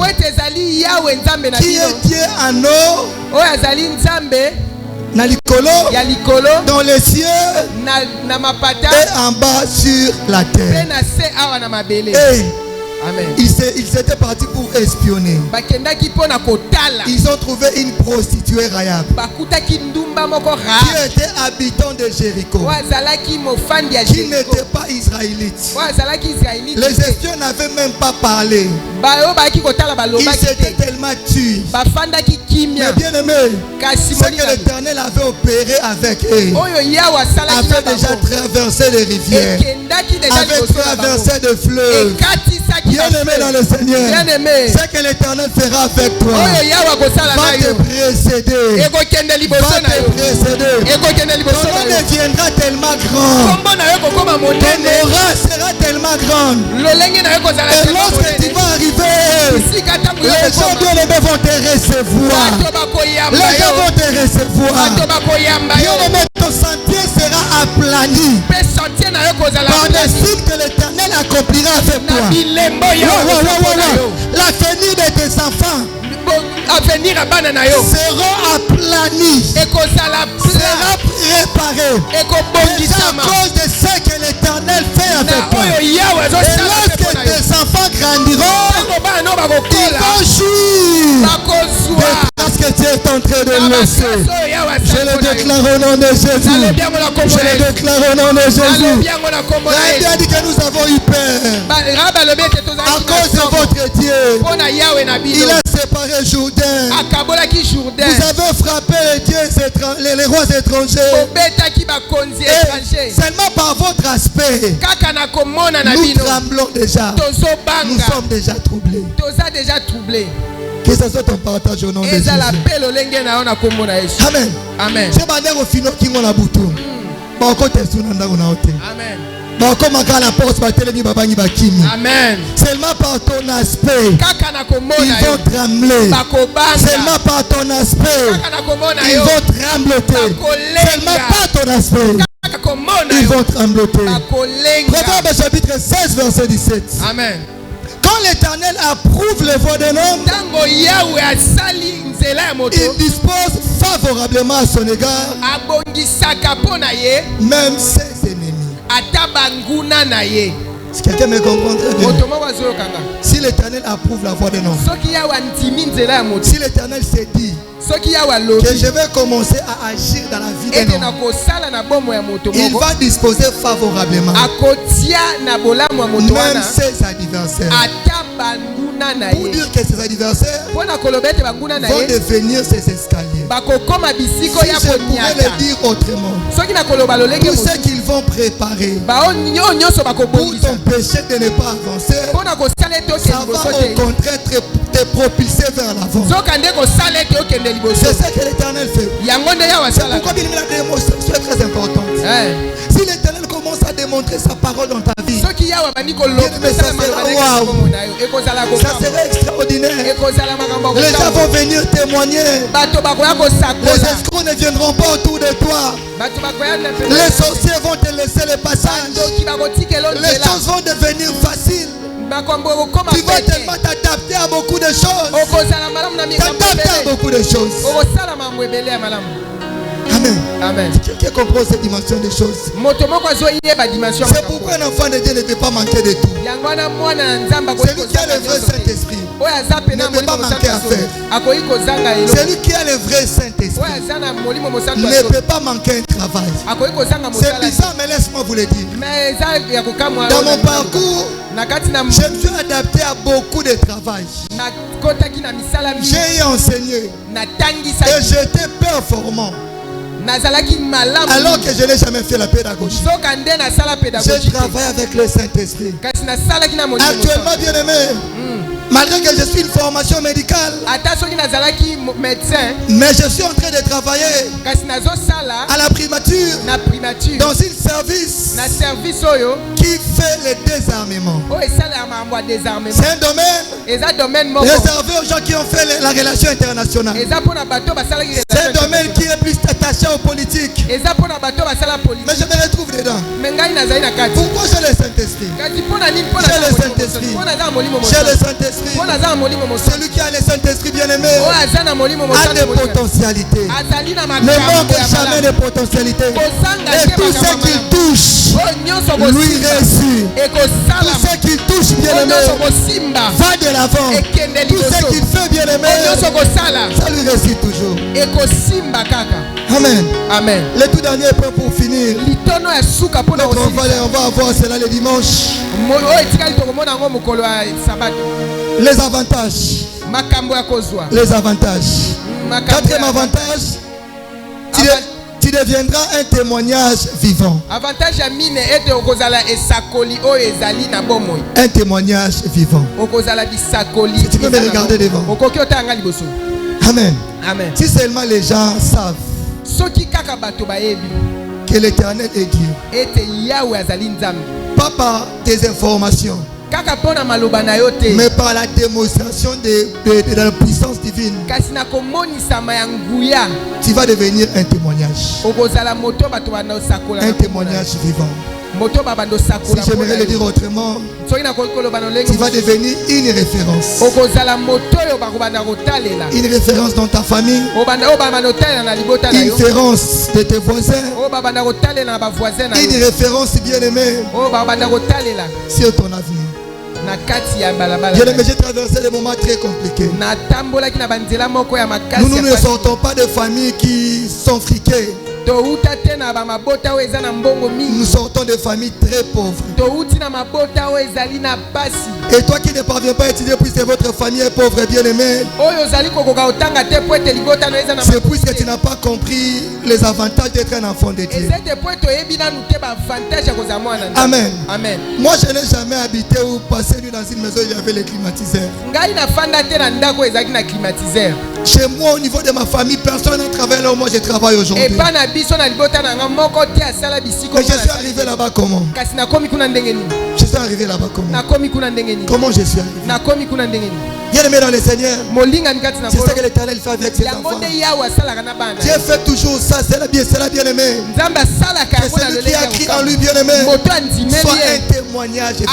qui est Dieu en haut, dans les cieux et en bas sur la terre. Amen. Ils étaient partis pour espionner. Ils ont trouvé une prostituée Rahab qui était habitant de Jéricho, qui n'était pas israélite. Les espions n'avaient même pas parlé. Ils étaient tellement tués. Mais bien aimé, ce que l'Éternel avait opéré avec eux, avait déjà traversé les rivières, avait traversé des fleuves. Bien aimé dans le Seigneur, ce que l'Éternel fera avec toi va te précéder. Ton nom deviendra tellement grand, ton aura sera tellement grande. Et lorsque tu vas arriver, les gens bien aimés vont te recevoir. Les gens vont te recevoir. Bien aimé, ton sentier sera aplani par des signes que l'Éternel accomplira avec toi. L'avenir de tes enfants seront aplanis, sera réparé. C'est à cause de ce que l'Éternel fait avec toi. Et lorsque tes enfants grandiront, ils vont jouir parce que tu es en train de le laisser. Je le déclare au nom de Jésus. Je le déclare au nom de Jésus. Il a dit que nous avons eu peur à cause de votre Dieu. Il a séparé Jourdain. Vous avez frappé les rois étrangers. Et seulement par votre aspect, nous tremblons déjà. Nous sommes déjà troublés. Que ce soit ton partage au nom de Jésus. Amen. Amen. Amen. Amen. Seulement par ton aspect, ils vont trembler. Seulement par ton aspect, ils vont trembloter. Seulement par ton aspect, ils vont trembloter. Proverbe chapitre 16, verset 17. Amen. Quand l'Éternel approuve les voies d'un homme, il dispose favorablement à son égard même ses ennemis. Si quelqu'un me comprend très bien, si l'Éternel approuve la voie d'un homme, si l'Éternel s'est dit que je vais commencer à agir dans la vie d'un homme, il va disposer favorablement même ses adversaires. Pour dire que ses adversaires vont devenir ses escaliers. Si je pourrais le dire autrement, tout ce qu'ils vont préparer pour t'empêcher de ne pas avancer, ça va au contraire te propulser vers l'avant. C'est ce que l'Éternel fait. C'est pourquoi il met la démonstration très importante. Si l'Éternel commence à démontrer sa parole dans ta vie, ça serait extraordinaire. Les gens vont venir témoigner. Les escrocs ne viendront pas autour de toi. Les sorciers vont te laisser le passage. Les choses vont devenir faciles. Tu vas tellement t'adapter à beaucoup de choses. T'adapter à beaucoup de choses. Amen. Amen. Qui comprend cette dimension des choses? C'est pourquoi un enfant de Dieu ne peut pas manquer de tout. Celui qui a le vrai Saint-Esprit ne peut pas manquer à faire. Celui qui a le vrai Saint-Esprit ne peut pas manquer un travail. C'est bizarre, mais laisse-moi vous le dire. Dans mon parcours, je me suis adapté à beaucoup de travail. J'ai enseigné et j'étais performant. Alors que je n'ai jamais fait la pédagogie. Je travaille avec le Saint-Esprit. Actuellement, bien aimé, malgré que je suis une formation médicale, mais je suis en train de travailler à la primature dans un service qui fait le désarmement. C'est un domaine réservé aux gens qui ont fait la relation internationale. C'est un domaine qui est plus attaché aux politiques. Mais je me retrouve dedans. Pourquoi j'ai le Saint-Esprit? J'ai le Saint-Esprit. J'ai le Saint-Esprit. Celui qui a le Saint-Esprit bien-aimé a des potentialités. Ne manque jamais de potentialités. Et tout ce qu'il touche lui réussit. Tout ce qu'il touche bien-aimé va de l'avant. Tout ce qu'il fait bien-aimé, ça lui réussit toujours. Amen. Amen. Le tout dernier point pour finir. Donc on va avoir cela le dimanche. Les avantages. Les avantages. Quatrième avantage, tu deviendras un témoignage vivant. Un témoignage vivant. Si tu peux me regarder devant. Amen. Amen. Si seulement les gens savent que l'Éternel est Dieu, pas par tes informations, mais par la démonstration de la puissance divine, tu vas devenir un témoignage. Un témoignage vivant. Si j'aimerais le dire autrement, tu vas devenir une référence. Une référence dans ta famille. Une référence de tes voisins. Une référence bien-aimée sur ton avenir. J'ai traversé des moments très compliqués. Nous ne sortons pas de familles qui sont friquées. Nous sortons de familles très pauvres. Et toi qui ne parviens pas à étudier puisque votre famille est pauvre et bien-aimée, c'est puisque tu n'as pas compris les avantages d'être un enfant de Dieu. Amen. Amen. Moi, je n'ai jamais habité ou passé nuit dans une maison où il y avait les climatiseurs. Chez moi, au niveau de ma famille, personne ne travaille là où moi je travaille aujourd'hui. Mais je suis arrivé là-bas comment? Je suis arrivé là-bas comment? Comment je suis arrivé? Bien aimé dans le Seigneur, c'est ça que l'Éternel fait avec ses enfants. Dieu fait toujours ça, c'est la bien aimé. Que celui qui a écrit en lui bien aimé soit un témoignage vivant.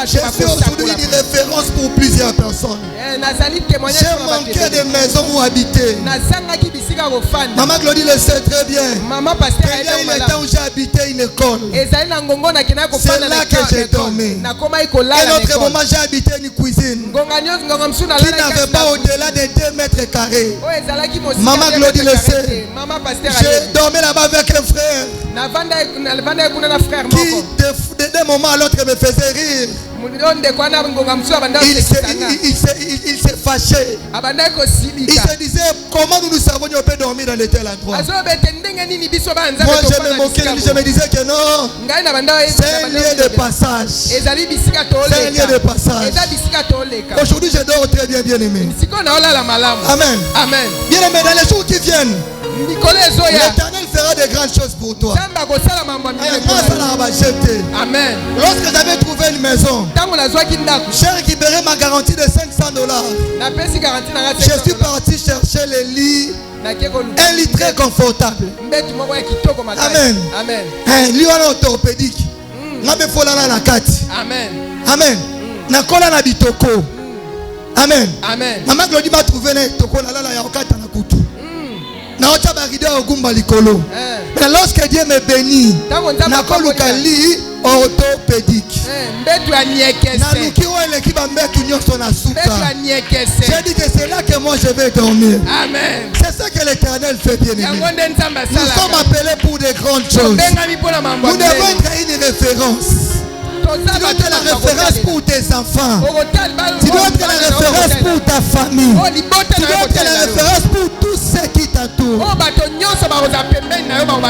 Je suis aujourd'hui une référence pour plusieurs personnes. J'ai manqué de maisons où habiter. Maman Claudie le sait très bien. Il y a eu le temps où j'ai habité une école. C'est là que j'ai dormi. Et l'autre moment, j'ai habité une cuisine qui n'avait pas au-delà de 2 mètres carrés. Maman Claudie le sait. J'ai dormi là-bas avec un frère qui, d'un moment à l'autre, me faisait rire. Il s'est fâché. Il se disait comment nous savons qu'on peut dormir dans de tel endroit. Moi je me moquais, je me disais que non, c'est un lieu de passage. C'est un lieu de passage. Aujourd'hui je dors très bien, bien aimé. Amen. Amen. Bien aimé, dans les jours qui viennent, l'Éternel fera de grandes choses pour toi. Amen. Lorsque j'avais trouvé une maison, j'ai récupéré ma garantie de $500. Je suis parti chercher les lits, un lit très confortable. Amen. Amen. Un lit orthopédique. Amen. Amen. Nakola na bitoko. Amen. Amen. Maman Claudie m'a trouvé les toko na la ya okata na kutu. Mais lorsque Dieu me bénit, nakoluka lit orthopédique. J'ai dit que c'est là que moi je vais dormir. Amen. C'est ça que l'Éternel fait, bien aimé. Nous sommes appelés pour des grandes choses. Nous devons être une référence. Tu dois être la référence pour tes enfants. Tu dois être la référence pour ta famille. Tu dois être la référence pour tous ceux qui t'entourent.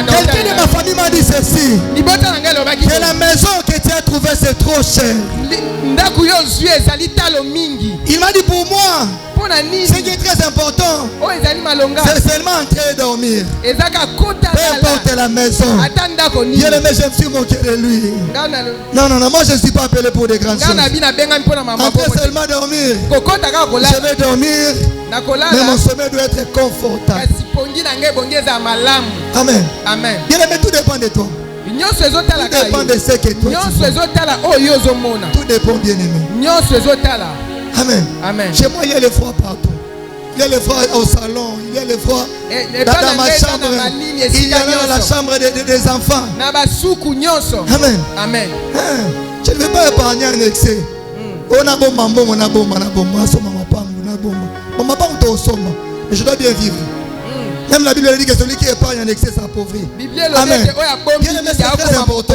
Quelqu'un de ma famille m'a dit ceci, que la maison que tu as trouvée c'est trop cher. Il m'a dit pour moi, ce qui est très important, c'est seulement entrer et dormir. Peu importe la maison. Bien aimé, je me suis moqué de lui. Non, moi je ne suis pas appelé pour des grandes choses. Entrer seulement dormir. Je vais dormir, mais mon sommeil doit être confortable. Amen. Amen. Bien aimé, tout dépend de toi. Tout dépend de ce que toi tu veux. Tout dépend, bien aimé. Amen. Amen. Chez moi, il y a le froid partout. Il y a le froid au salon, il y a le froid dans ma chambre, il y a dans la chambre des enfants. Amen. Amen. Je ne vais pas épargner un excès. Mais je dois bien vivre. Même la Bible dit que celui qui épargne un excès s'appauvrit. Amen. Bien aimé, c'est très important.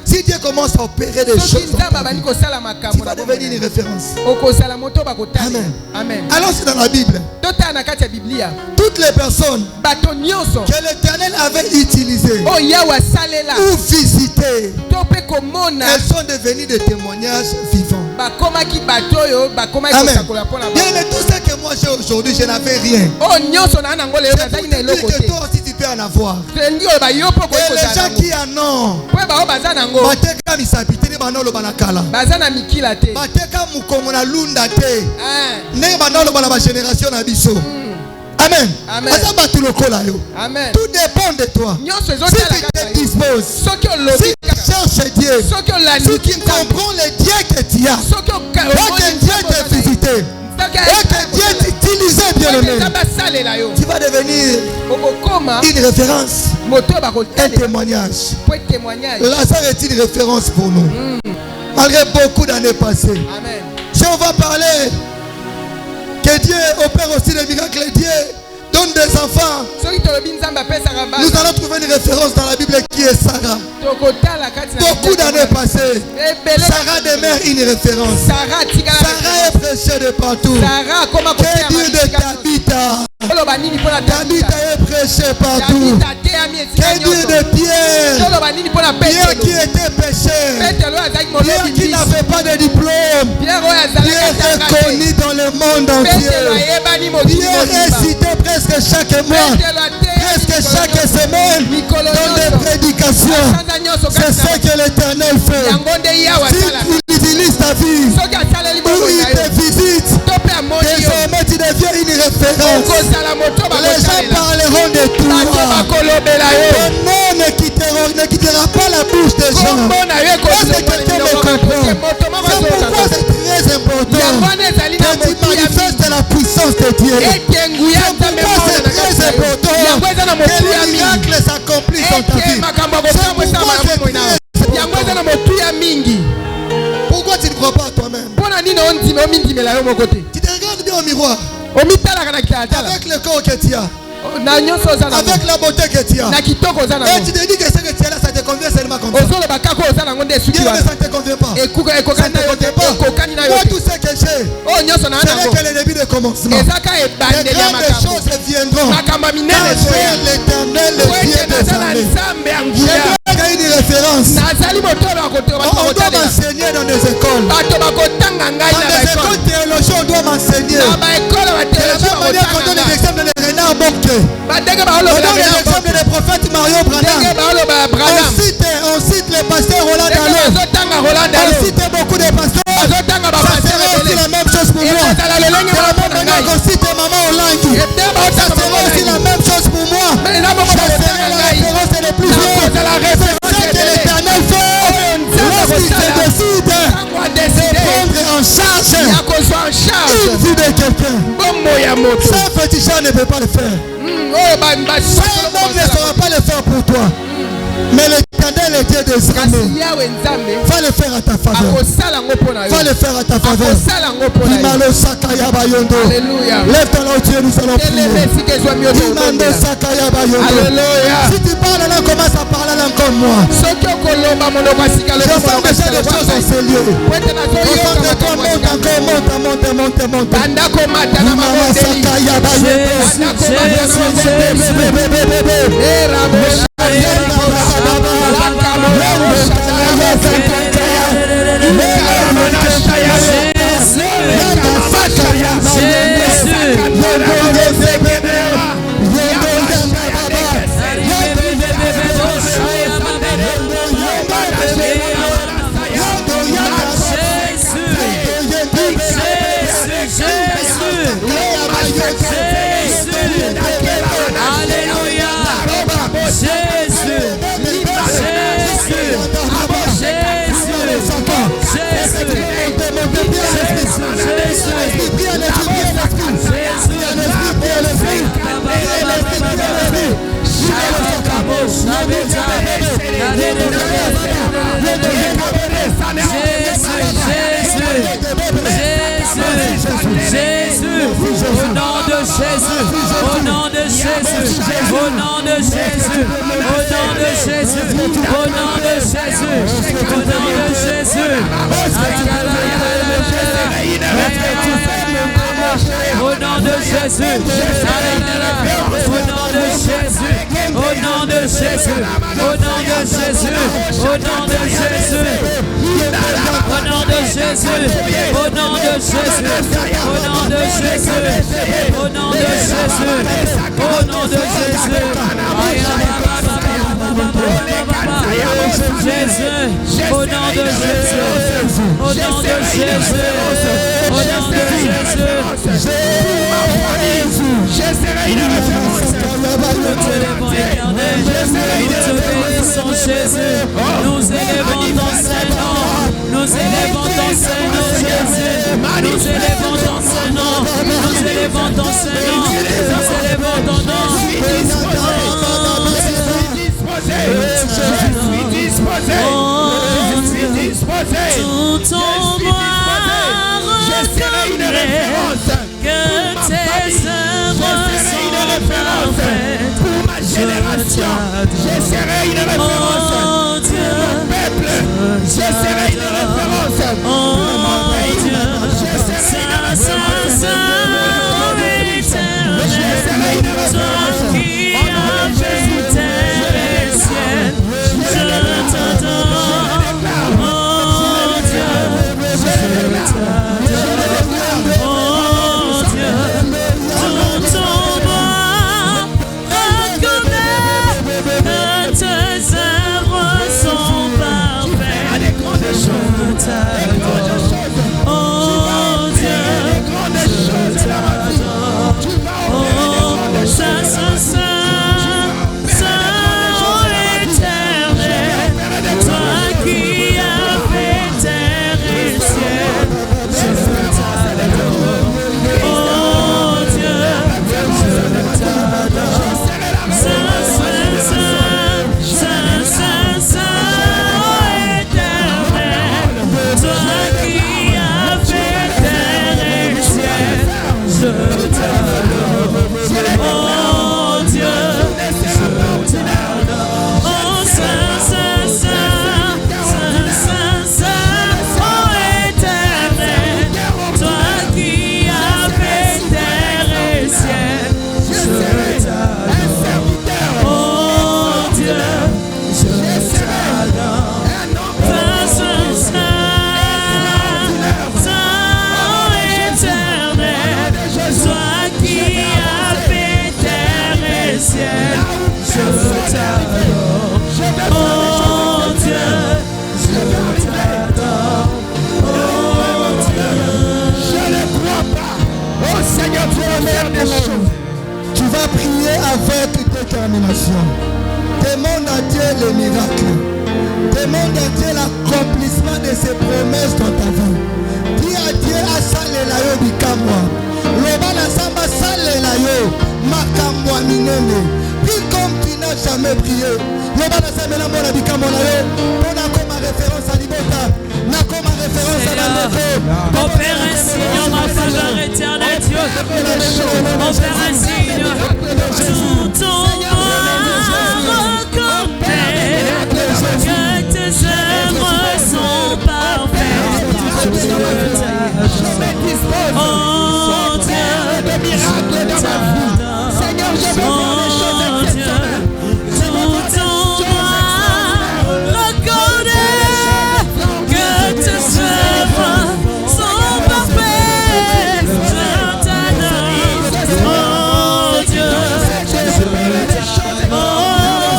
Si Dieu commence à opérer des choses, tu vas devenir une référence. Amen. Alors c'est dans la Bible. Toutes les personnes que l'Éternel avait utilisées ou visitées, elles sont devenues des témoignages vivants. Amen. Bien aimé, tout ce que moi j'ai aujourd'hui, je n'avais rien. C'est pour dire que toi aussi tu peux en avoir. Et les gens qui en ont, bateka misapitini banolo banakala. Bateka mukongo na lunda te. Ne banolo bana ba génération na biso. Amen. Amen. Amen. Tout dépend de toi. Si tu te disposes, si tu cherches Dieu, si tu comprends le Dieu que tu as, et que Dieu t'a visité, et que Dieu t'utilise, bien aimé, tu vas devenir une référence, un témoignage. Lazare est une référence pour nous. Malgré beaucoup d'années passées. Amen. Si on va parler que Dieu opère aussi des miracles, Dieu donne des enfants, nous allons trouver une référence dans la Bible qui est Sarah. Beaucoup d'années passées, Sarah demeure une référence. Sarah est prêchée de partout. Que Dieu de Tabitha. Tabitha est prêchée partout. Que Dieu de Pierre. Pierre qui était pécheur. Pierre qui n'avait pas de diplôme. Pierre est connu dans le monde entier. Pierre est cité presque chaque mois, presque chaque semaine dans des prédications. C'est ce que l'Éternel fait. Si tu utilises ta vie, où il te visite, désormais tu deviens une référence. Les gens parleront de toi. Ton nom ne quittera pas la bouche des gens. Est-ce que quelqu'un me comprend? C'est pourquoi c'est très important que tu manifestes la puissance de Dieu. C'est pourquoi c'est très important que les miracles s'accomplissent dans ta vie. C'est pourquoi c'est très important. Pourquoi tu ne crois pas à toi-même? Tu te regardes bien au miroir. Avec le corps que tu as, avec la beauté que tu as, et tu te dis que ce que tu as là, ça te convient seulement comme ça. Bien, mais ça ne te convient pas. Ça ne te convient pas. Moi, tout ce que j'ai, ce n'est que le début de commencement. Les grandes choses viendront quand l'Éternel, le Dieu des armées. Il y a une référence. On doit m'enseigner dans des écoles. Dans des écoles théologiques, on doit m'enseigner. De la même manière qu'on donne des exemples de Renard Bonke. On donne des exemples des prophètes Mario Branham. On cite les pasteurs Roland Dallot. On cite beaucoup de pasteurs. Ça sera aussi la même chose pour moi. De la même manière qu'on cite Maman Olangi. Ça sera aussi la même chose pour moi. Je serai la référence des plus vieux. C'est ce que l'Éternel fait lorsqu'il se décide de prendre en charge une vie de quelqu'un. Ça, féticheur ne peut pas le faire. Ça, homme ne saura pas le faire pour toi. Mais l'Éternel est Dieu des armées. Va le faire à ta faveur. Va le faire à ta faveur. Lève ton nom, Dieu, nous allons prier. Si tu parles là, commence à parler là comme moi. Je sens déjà des choses en ce lieu. Concentre-toi, monte. Jésus, au nom de Jésus, au nom de Jésus, au nom de Jésus, au nom de Jésus, au nom de Jésus, au nom de Jésus, au nom de Jésus, au nom de Jésus, au nom de Jésus, au nom de Jésus, au nom de Jésus, au nom de Jésus, au nom de Jésus, au nom de Jésus, au nom de Jésus, au nom de Jésus, Jésus, au nom de Jésus, au nom de Jésus, au nom de Jésus, je serai une référence. Nous te élevons éternel, nous te bénissons Jésus, nous élevons ton Saint-Nom, nous élevons ton Saint-Nom Jésus, nous élevons ton Saint-Nom, nous élevons ton Saint-Nom, nous élevons ton nom. Tout en moi reconnaît que tes œuvres sont référence pour ma génération. Je serai une référence pour mon peuple. Je serai une référence pour mon pays. Je serai une référence pour Tu vas prier avec détermination. Demande à Dieu le miracle. Demande à Dieu l'accomplissement de ses promesses dans ta vie. Dis à Dieu à salela yo bikamwa. Loba na samba salela yo makamwa minene. Prie comme tu n'as jamais prié. Loba na samba na mona bikamwa na yo. Pona comme référence à Libota. Na comme référence à Bandeko. Opère un signe en ma faveur éternelle, Dieu. Opère un signe. Tout ton reconnaît que tes œuvres sont parfaites. Oh Dieu, des miracles dans ma vie. Seigneur, je veux voir des choses exceptionnelles. tout ton reconnaît que tes œuvres sont parfaites. Je t'adore, oh Dieu. Oh,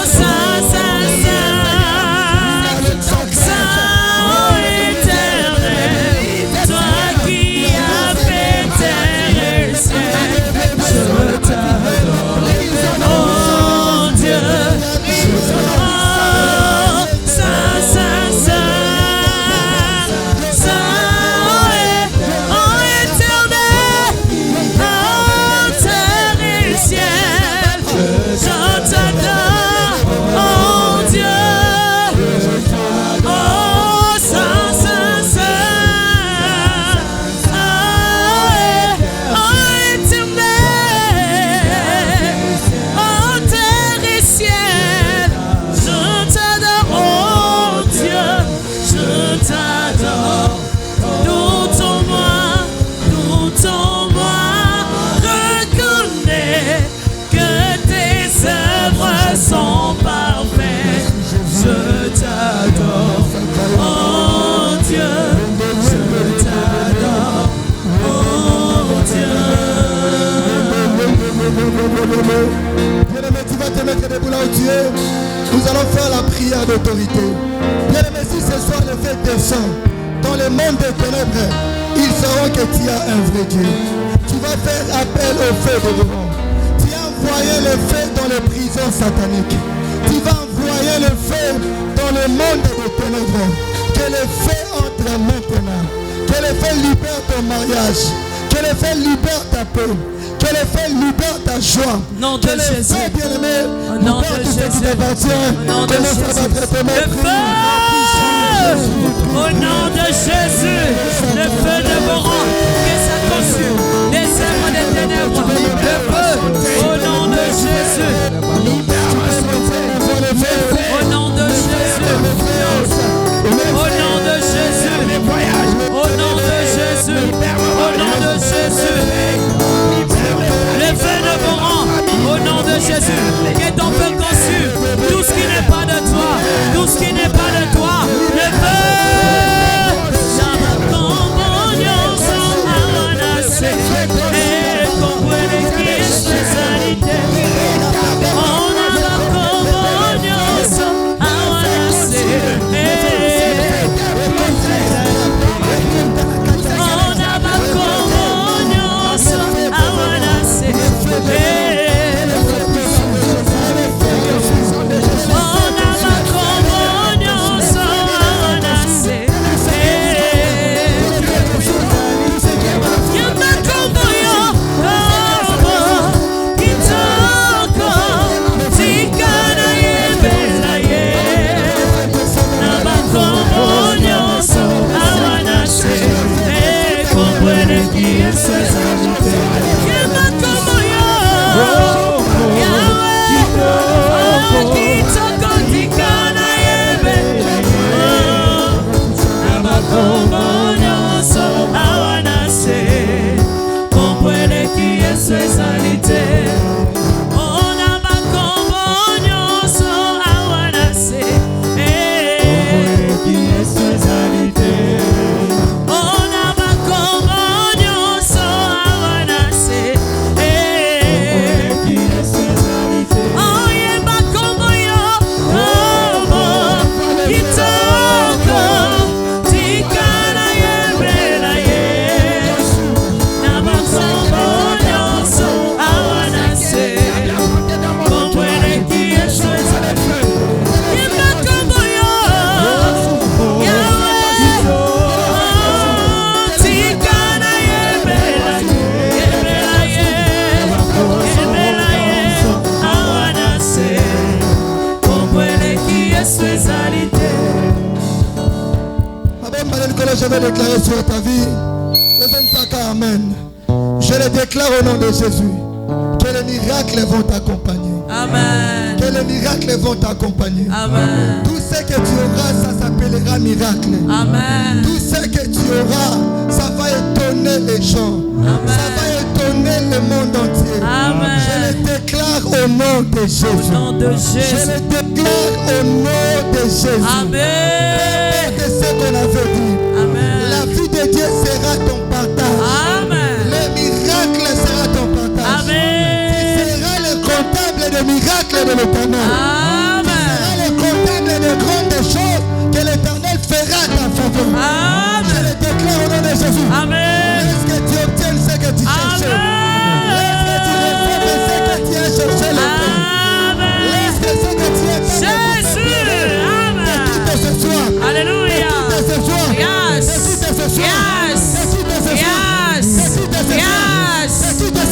Saint, Saint, Saint, Saint éternel, toi qui as fait terre et ciel, je t'adore, oh Dieu. Oh, Saint, Saint, Saint, Saint éternel, oh terre et ciel, je t'adore, oh Dieu. Oh Saint, Saint, Saint, oh éternel, oh terre et ciel, je t'adore, oh Dieu, je t'adore. Tout en moi, reconnais que tes œuvres sont parfaites. Je t'adore, oh Dieu, je t'adore, oh Dieu. Bien-aimé, tu vas te mettre debout là où tu es. Nous allons faire la prière d'autorité. Bien-aimé, si ce soir le fait descend dans le monde des ténèbres, ils sauront que tu as un vrai Dieu. Tu vas faire appel au feu de devant. Tu as envoyé le feu dans les prisons sataniques. Tu vas envoyer le feu dans le monde des ténèbres. Que le feu entre maintenant. Que le feu libère ton mariage. Que le feu libère ta paix. Que le feu libère ta joie. Nom de Que le Jésus. feu, bien-aimé, Au nom de libère tout ce qui Jésus. t'appartient. Au nom de Commence à Jésus. battre tes mains. Le feu! Au nom de Jésus, le feu dévorant, que ça consume les œuvres des ténèbres. Le feu, au nom de au nom de Jésus. Le feu de mon rang, au nom de Jésus. Que ton feu consume tout ce qui n'est pas de toi, tout ce qui n'est pas de toi. Le feu, et comprendre qui est spécialité. On a la communion je vais déclarer sur ta vie. Ne donne pas qu'à Amen. Je le déclare au nom de Jésus. Que les miracles vont t'accompagner. Amen. Que les miracles vont t'accompagner. Amen. Tout ce que tu auras, ça s'appellera miracle. Amen. Tout ce que tu auras, ça va étonner les gens. Amen. Ça va étonner le monde entier. Amen. Je le déclare au nom de Jésus. Au nom de Jésus. Je le déclare au nom de Jésus. Amen. C'est ce qu'on avait dit. Amen. La vie de Dieu sera ton partage. Amen. Le miracle sera ton partage. Amen. Tu seras le comptable des miracles de l'Éternel. Amen. Tu seras le comptable des grandes choses que l'Éternel fera à ta faveur. Amen. Je le déclare au nom de Jésus. Amen. Laisse que tu obtiennes ce que tu cherchais. Laisse que tu répondes ce que tu as cherché longtemps. Laisse que ce que tu as cherché. Jésus. Amen. De ce soir. Alléluia. De ce soir. Yes. De ce soir. Yes. Yes. Yes.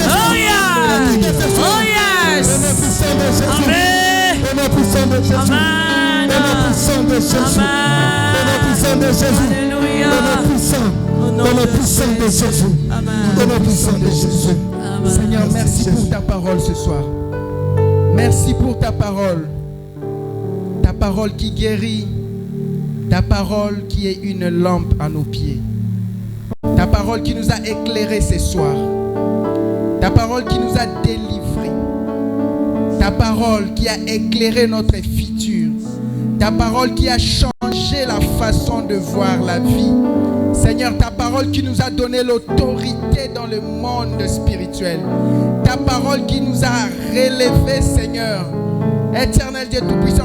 Oh yes. Oh yes. Amen. Au nom puissant de Jésus. Amen. Au nom puissant de Jésus. Au nom puissant de Jésus. Alléluia. Au nom puissant. Au nom puissant de Jésus. Au nom puissant de Jésus. Seigneur, merci pour ta parole ce soir. Merci pour ta parole. Ta parole qui guérit. Ta parole qui est une lampe à nos pieds. Ta parole qui nous a éclairés ce soir. Ta parole qui nous a délivrés. Ta parole qui a éclairé notre futur. Ta parole qui a changé la façon de voir la vie. Seigneur, ta parole qui nous a donné l'autorité dans le monde spirituel. Ta parole qui nous a relevés, Seigneur. Éternel Dieu Tout-Puissant.